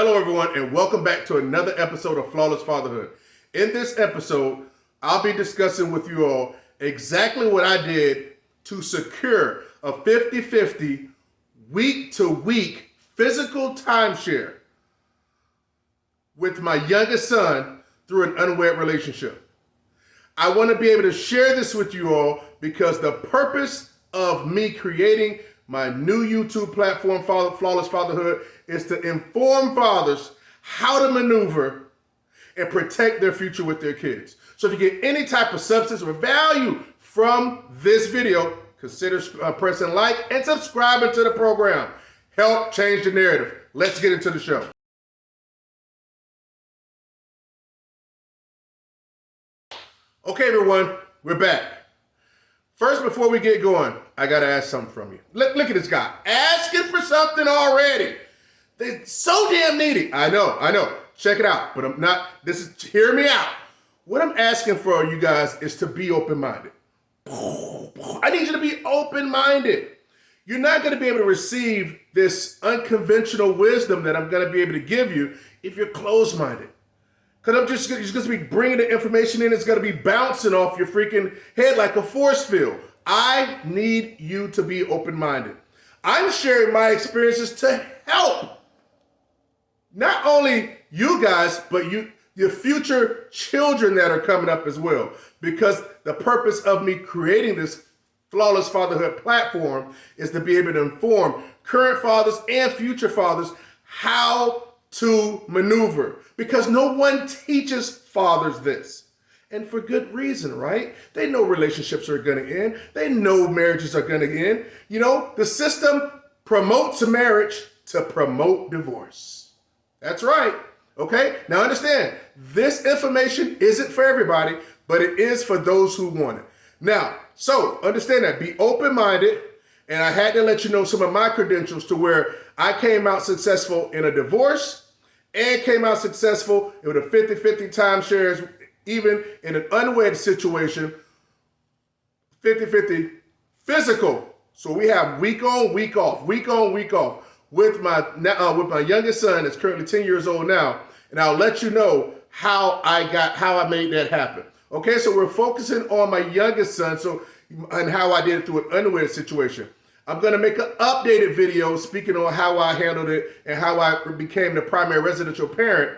Hello everyone, and welcome back to another episode of Flawless Fatherhood. In this episode, I'll be discussing with you all exactly what I did to secure a 50-50 week-to-week physical timeshare with my youngest son through an unwed relationship. I want to be able to share this with you all because the purpose of me creating my new YouTube platform, Flawless Fatherhood, is to inform fathers how to maneuver and protect their future with their kids. So if you get any type of substance or value from this video, consider pressing like and subscribing to the program. Help change the narrative. Let's get into the show. Okay, everyone, we're back. First, before we get going, I gotta ask something from you. Look at this guy, asking for something already. They're so damn needy. I know. Check it out, but hear me out. What I'm asking for you guys is to be open-minded. I need you to be open-minded. You're not gonna be able to receive this unconventional wisdom that I'm gonna be able to give you if you're closed-minded. Because I'm just going to be bringing the information in. It's going to be bouncing off your freaking head like a force field. I need you to be open-minded. I'm sharing my experiences to help not only you guys, but your future children that are coming up as well. Because the purpose of me creating this Flawless Fatherhood platform is to be able to inform current fathers and future fathers how to maneuver, because no one teaches fathers this. And for good reason, right? They know relationships are going to end. They know marriages are going to end. You know, the system promotes a marriage to promote divorce. That's right. Okay? Now understand, this information isn't for everybody, but it is for those who want it. Now, so understand that. Be open-minded. And I had to let you know some of my credentials to where I came out successful in a divorce and came out successful with a 50-50 timeshares, even in an unwed situation, 50-50 physical. So we have week on, week off, week on, week off with my youngest son that's currently 10 years old now. And I'll let you know how I made that happen. Okay, so we're focusing on my youngest son and how I did it through an unwed situation. I'm going to make an updated video speaking on how I handled it and how I became the primary residential parent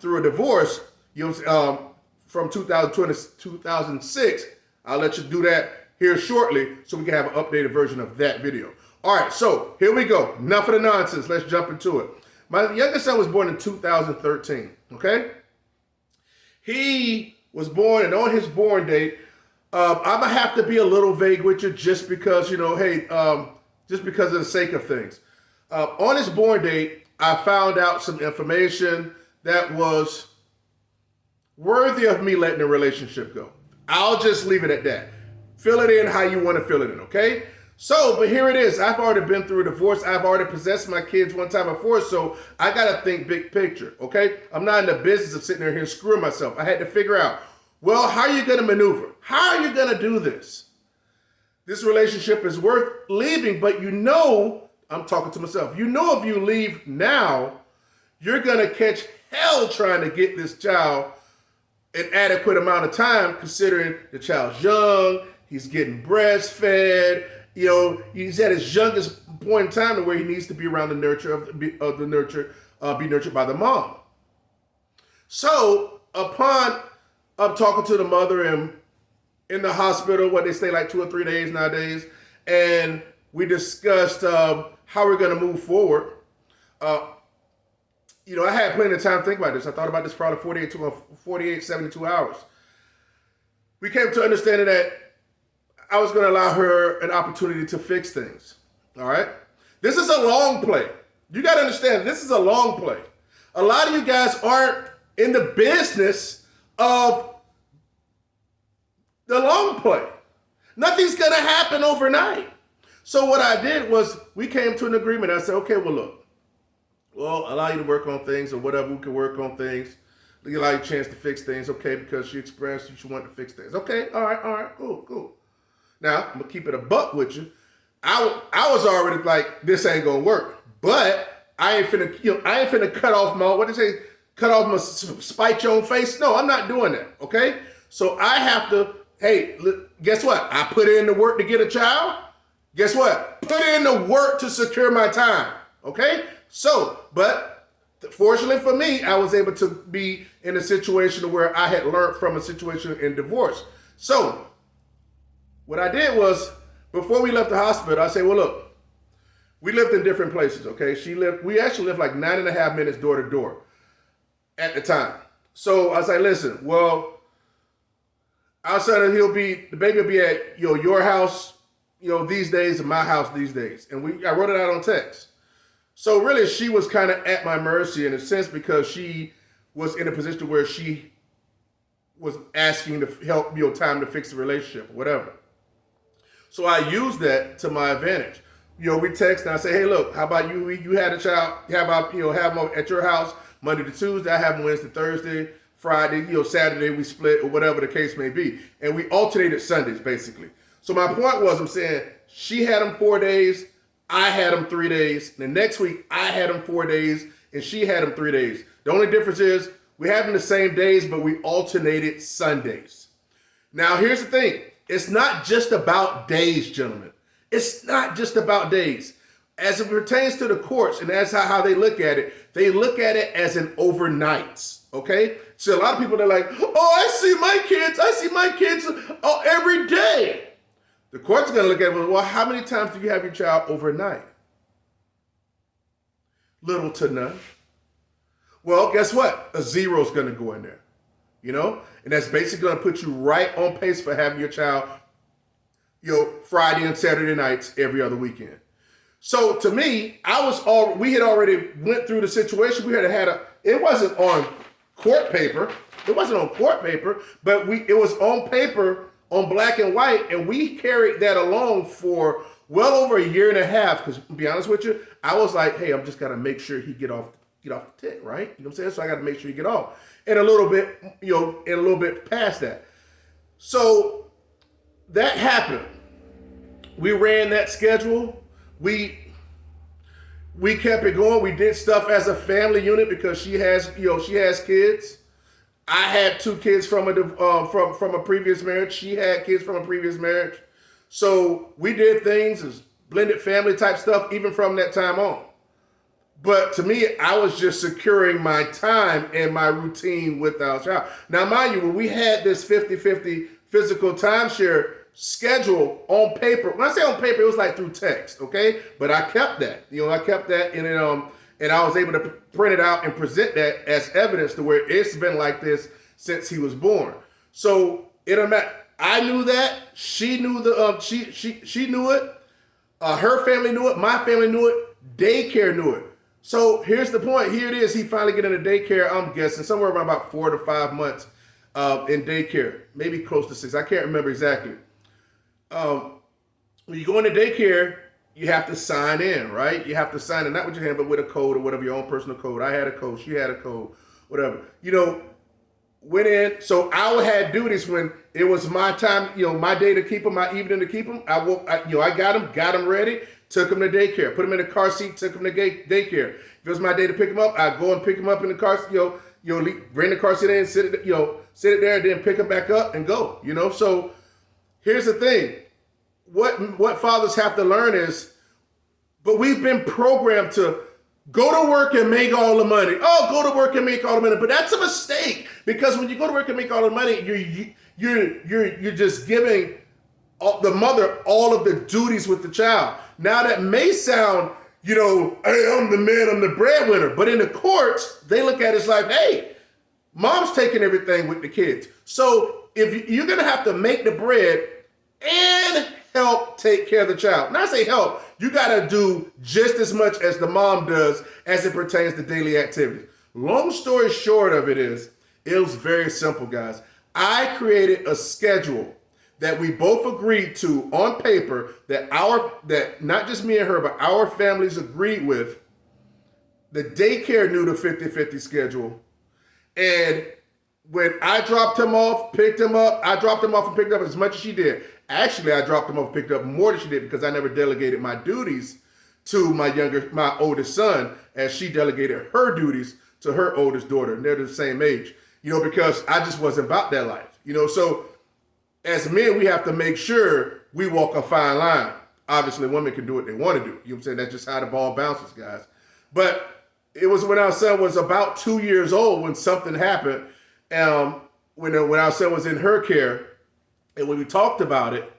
through a divorce from 2020 to 2006. I'll let you do that here shortly so we can have an updated version of that video. All right, so here we go. Enough of the nonsense. Let's jump into it. My youngest son was born in 2013, okay? He was born, and on his born date, I'm going to have to be a little vague with you just because, just because of the sake of things. On his born date, I found out some information that was worthy of me letting the relationship go. I'll just leave it at that. Fill it in how you want to fill it in, okay? So, but here it is. I've already been through a divorce. I've already possessed my kids one time before, so I got to think big picture, okay? I'm not in the business of sitting there here screwing myself. I had to figure out, well, how are you going to maneuver? How are you going to do this? This relationship is worth leaving, but I'm talking to myself, if you leave now, you're going to catch hell trying to get this child an adequate amount of time, considering the child's young, he's getting breastfed, he's at his youngest point in time to where he needs to be around the nurture be nurtured by the mom. So upon I'm talking to the mother and in the hospital, they stay like 2 or 3 days nowadays. And we discussed how we're going to move forward. I had plenty of time to think about this. I thought about this for probably 48, 72 hours. We came to understanding that I was going to allow her an opportunity to fix things. All right. This is a long play. You got to understand, this is a long play. A lot of you guys aren't in the business of the long play. Nothing's going to happen overnight. So what I did was we came to an agreement. I said, okay, I'll allow you to work on things or whatever. We can work on things. We allow you a chance to fix things, okay, because she expressed she wanted to fix things. Okay, all right, cool. Now, I'm going to keep it a buck with you. I was already like, this ain't going to work. But I ain't finna cut off my, what they say, cut off my spite your own face. No, I'm not doing that, okay? So I have to, hey, guess what? I put in the work to get a child. Guess what? Put in the work to secure my time, okay? So, but fortunately for me, I was able to be in a situation where I had learned from a situation in divorce. So what I did was, before we left the hospital, I said, well, look, we lived in different places, okay? We actually lived like 9.5 minutes door to door at the time. So I was like, listen, well, outside of the baby will be at your house, these days, and my house these days. And I wrote it out on text. So really, she was kind of at my mercy in a sense, because she was in a position where she was asking to help, time to fix the relationship, whatever. So I used that to my advantage. We text and I say, hey, look, how about you had a child, how about, have them at your house Monday to Tuesday, I have them Wednesday, Thursday, Friday, Saturday we split, or whatever the case may be. And we alternated Sundays, basically. So my point was, I'm saying, she had them 4 days, I had them 3 days. The next week, I had them 4 days, and she had them 3 days. The only difference is we had them the same days, but we alternated Sundays. Now, here's the thing. It's not just about days, gentlemen. It's not just about days. As it pertains to the courts, and that's how they look at it as an overnights, okay? So a lot of people, they're like, oh, I see my kids every day. The court's going to look at it, well, how many times do you have your child overnight? Little to none. Well, guess what? A zero's going to go in there, And that's basically going to put you right on pace for having your child, Friday and Saturday nights every other weekend. So to me, we had already went through the situation. We had it wasn't on court paper. It wasn't on court paper, but it was on paper, on black and white, and we carried that along for well over 1.5 years. Because to be honest with you, I was like, hey, I'm just gotta make sure he get off the tit, right? You know what I'm saying? So I gotta make sure he get off. And a little bit past that. So that happened. We ran that schedule. We kept it going. We did stuff as a family unit because she has kids. I had 2 kids from a previous marriage. She had kids from a previous marriage. So we did things as blended family type stuff even from that time on. But to me, I was just securing my time and my routine with our child. Now, mind you, when we had this 50-50 physical timeshare schedule on paper. When I say on paper, it was like through text, okay? But I kept that. I kept that and I was able to print it out and present that as evidence to where it's been like this since he was born. So I knew that. She knew she knew it. Her family knew it. My family knew it. Daycare knew it. So here's the point. Here it is. He finally get into daycare. I'm guessing somewhere around about 4 to 5 months in daycare, maybe close to 6. I can't remember exactly. When you go into daycare, you have to sign in, right? You have to sign in, not with your hand, but with a code or whatever, your own personal code. I had a code. She had a code, whatever. Went in. So I had duties when it was my time, my day to keep them, my evening to keep them. I got them ready, took them to daycare, put them in the car seat, took them to daycare. If it was my day to pick them up, I'd go and pick them up in the car, bring the car seat in, sit it there, and then pick them back up and go, So here's the thing. What fathers have to learn is, but we've been programmed to go to work and make all the money. Oh, go to work and make all the money. But that's a mistake, because when you go to work and make all the money, you're just giving the mother all of the duties with the child. Now that may sound, hey, I'm the man, I'm the breadwinner. But in the courts, they look at it as like, hey, mom's taking everything with the kids. So if you're going to have to make the bread and help take care of the child. When I say help, you got to do just as much as the mom does as it pertains to daily activities. Long story short of it was very simple, guys. I created a schedule that we both agreed to on paper, that not just me and her, but our families agreed with. The daycare knew the 50-50 schedule. And when I dropped him off, picked him up, I dropped him off and picked up as much as she did. Actually, I dropped him off and picked up more than she did, because I never delegated my duties to my oldest son, as she delegated her duties to her oldest daughter, and they're the same age, because I just wasn't about that life, so as men, we have to make sure we walk a fine line. Obviously, women can do what they want to do. You know what I'm saying? That's just how the ball bounces, guys. But it was when our son was about 2 years old when something happened. When our son was in her care, and when we talked about it,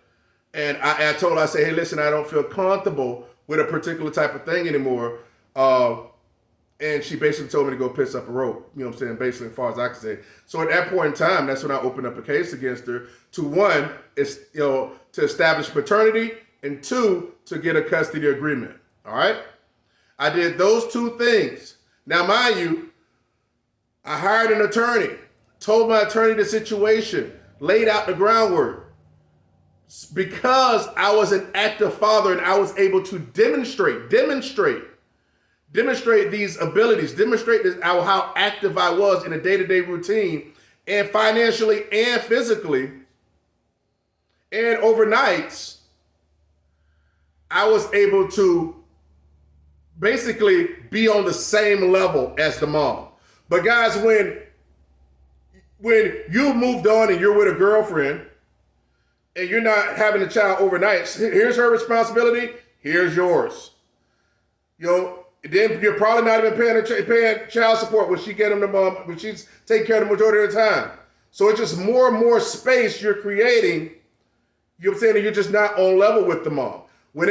and I told her, I said, hey, listen, I don't feel comfortable with a particular type of thing anymore. And she basically told me to go piss up a rope, you know what I'm saying, basically as far as I can say. So at that point in time, that's when I opened up a case against her to, one, is, to establish paternity, and two, to get a custody agreement, all right? I did those two things. Now, mind you, I hired an attorney, told my attorney the situation, laid out the groundwork. Because I was an active father and I was able to demonstrate these abilities, demonstrate how active I was in a day-to-day routine, and financially and physically, and overnights, I was able to basically be on the same level as the mom. But guys, when you've moved on and you're with a girlfriend and you're not having a child overnight, here's her responsibility, here's yours. Then you're probably not even paying child support when she get them when she's taking care of the majority of the time. So it's just more and more space you're creating. You know what I'm saying? And you're just not on level with the mom. When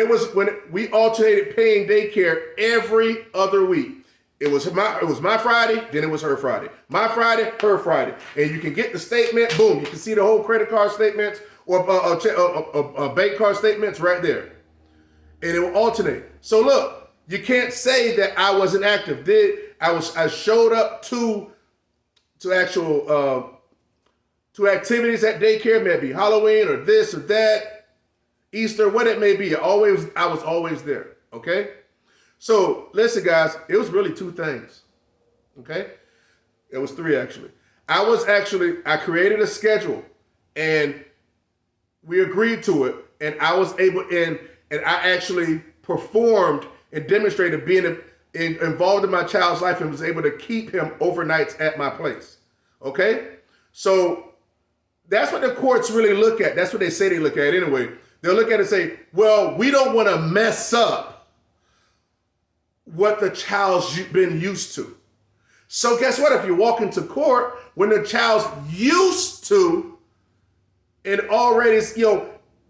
we alternated paying daycare every other week. It was my Friday, then it was her Friday. My Friday, her Friday. And you can get the statement, boom, you can see the whole credit card statements or bank card statements right there. And it will alternate. So look, you can't say that I wasn't active. I showed up to actual to activities at daycare, maybe Halloween or this or that, Easter, what it may be. I was always there. Okay. So listen, guys, it was really two things. Okay. It was three, actually. I created a schedule and we agreed to it, and I was able, and I actually performed and demonstrated being involved in my child's life and was able to keep him overnights at my place. Okay. So that's what the courts really look at. That's what they say they look at anyway. They'll look at it and say, well, we don't want to mess up what the child's been used to. So guess what? If you walk into court when the child's used to and already,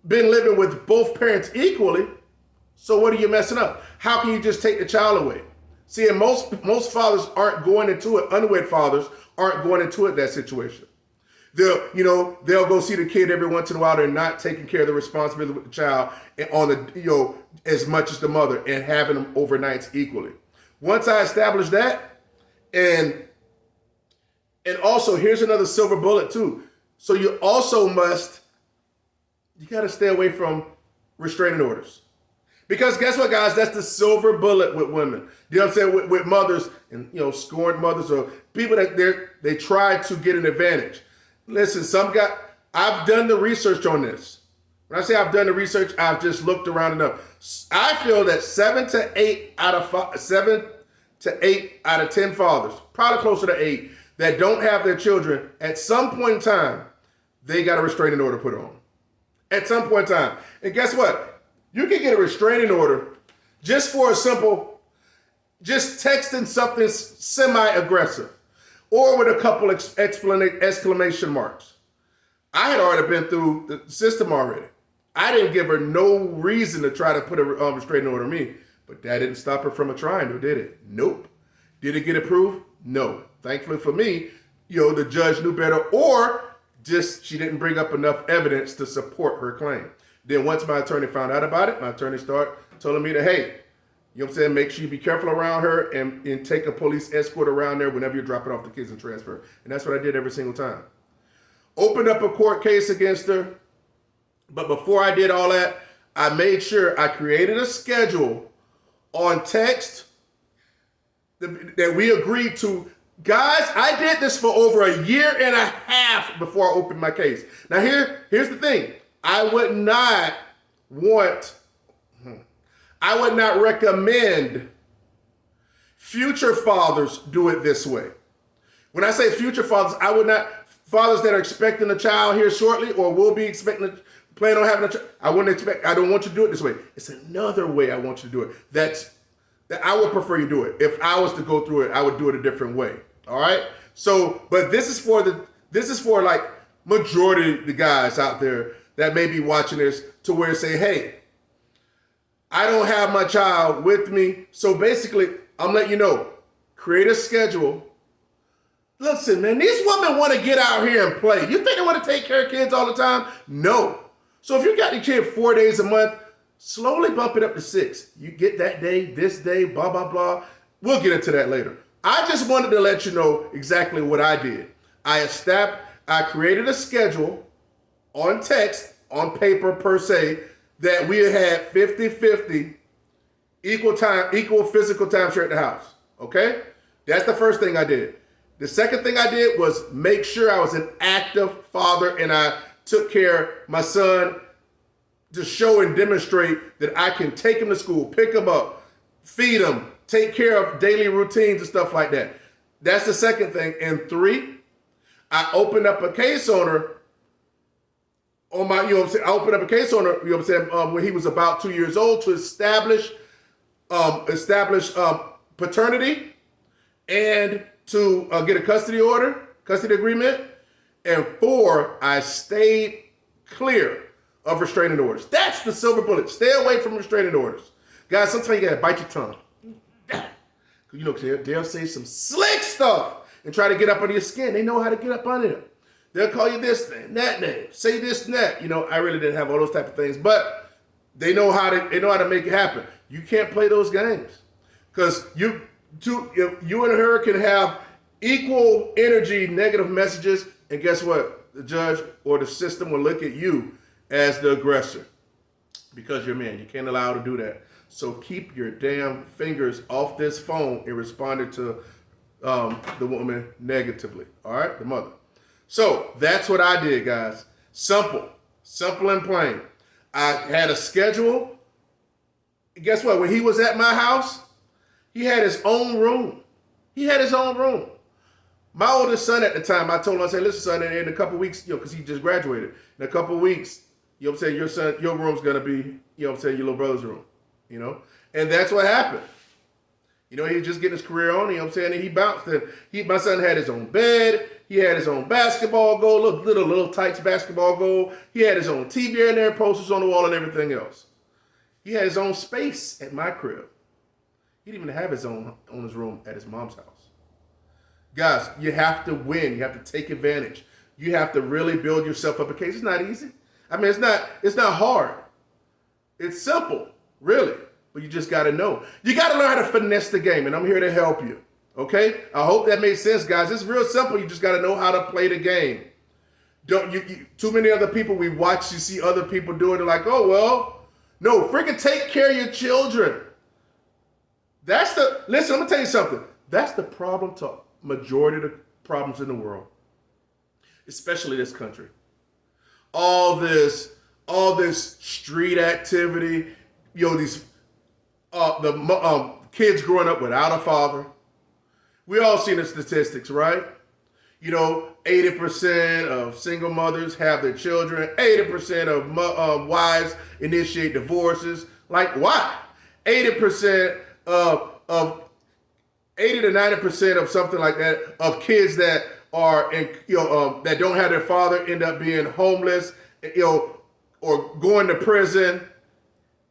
been living with both parents equally, so what are you messing up? How can you just take the child away? See, and most fathers aren't going into it. Unwed fathers aren't going into it, that situation. They'll go see the kid every once in a while. They're not taking care of the responsibility with the child and as much as the mother, and having them overnights equally. Once I established that, and also here's another silver bullet too. So you got to stay away from restraining orders. Because guess what, guys? That's the silver bullet with women. You know what I'm saying? With mothers and, scorned mothers or people that they try to get an advantage. Listen, I've done the research on this. When I say I've done the research, I've just looked around enough. I feel that 7 to 8 out of 10 fathers, probably closer to 8, that don't have their children, at some point in time, they got a restraining order put on. At some point in time. And guess what? You can get a restraining order just for just texting something semi-aggressive or with a couple exclamation marks. I had already been through the system already. I didn't give her no reason to try to put a restraining order on me, but that didn't stop her from trying to, did it? Nope. Did it get approved? No. Thankfully for me, the judge knew better, or just she didn't bring up enough evidence to support her claim. Then once my attorney found out about it, my attorney started telling me that, hey, make sure you be careful around her and take a police escort around there whenever you're dropping off the kids and transfer. And that's what I did every single time. Opened up a court case against her. But before I did all that, I made sure I created a schedule on text that we agreed to. Guys, I did this for over a year and a half before I opened my case. Now here's the thing. I I would not recommend future fathers do it this way. When I say future fathers, I would not, fathers that are expecting a child here shortly or will be expecting, plan on having a child, I don't want you to do it this way. It's another way I want you to do it. That I would prefer you do it. If I was to go through it, I would do it a different way. All right? So, but this is for like majority of the guys out there that may be watching this to where say, hey, I don't have my child with me. So basically, I'm letting you know, create a schedule. Listen, man, these women want to get out here and play. You think they want to take care of kids all the time? No. So if you got your kid 4 days a month, slowly bump it up to 6. You get that day, this day, blah, blah, blah. We'll get into that later. I just wanted to let you know exactly what I did. I created a schedule on text, on paper per se, that we had 50-50 equal physical time share at the house. Okay? That's the first thing I did. The second thing I did was make sure I was an active father and I took care of my son to show and demonstrate that I can take him to school, pick him up, feed him, take care of daily routines and stuff like that. That's the second thing. And 3, I opened up a case owner on my, I opened up a case owner, when he was about 2 years old to establish paternity and to get a custody agreement. And 4, I stayed clear of restraining orders. That's the silver bullet. Stay away from restraining orders. Guys, sometimes you gotta bite your tongue. They'll say some slick stuff and try to get up under your skin. They know how to get up under it. They'll call you this name, that name, say this and that. I really didn't have all those type of things, but they know how to make it happen. You can't play those games because you and her can have equal energy, negative messages, and guess what? The judge or the system will look at you as the aggressor because you're a man. You can't allow her to do that. So keep your damn fingers off this phone and responding to the woman negatively. All right, the mother. So that's what I did, guys. Simple and plain. I had a schedule. Guess what? When he was at my house, he had his own room. My oldest son at the time, I told him, I said, listen, son, in a couple weeks, because he just graduated, in a couple weeks, your room's going to be, your little brother's room, And that's what happened. He was just getting his career on, and he bounced. And my son had his own bed. He had his own basketball goal, little tights basketball goal. He had his own TV in there, posters on the wall and everything else. He had his own space at my crib. He didn't even have his own room at his mom's house. Guys, you have to win. You have to take advantage. You have to really build yourself up a case. It's not easy. I mean, it's not hard. It's simple, really. But you just got to know. You got to learn how to finesse the game, and I'm here to help you. Okay? I hope that made sense, guys. It's real simple. You just got to know how to play the game. Too many other people we watch, you see other people do it, they're like, oh, well, no, freaking take care of your children. Listen, I'm going to tell you something. That's the problem to majority of the problems in the world, especially this country. All this street activity, these kids growing up without a father. We all seen the statistics, right? 80% of single mothers have their children. 80% of wives initiate divorces. Like, why? 80% of 80 to 90% of something like that of kids that are that don't have their father end up being homeless, or going to prison,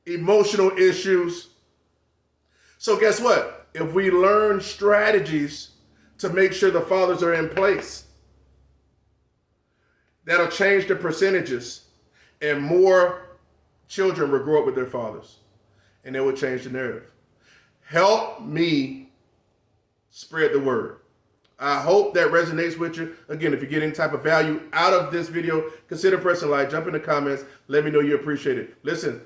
emotional issues. So guess what? If we learn strategies to make sure the fathers are in place, that'll change the percentages, and more children will grow up with their fathers, and it will change the narrative. Help me spread the word. I hope that resonates with you. Again, if you get any type of value out of this video, consider pressing like, jump in the comments, let me know you appreciate it. Listen,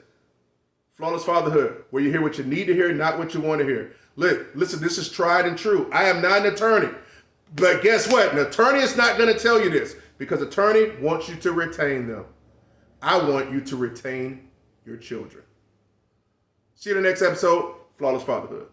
Flawless Fatherhood, where you hear what you need to hear, not what you want to hear. Listen, this is tried and true. I am not an attorney, but guess what? An attorney is not going to tell you this, because attorney wants you to retain them. I want you to retain your children. See you in the next episode. Flawless Fatherhood.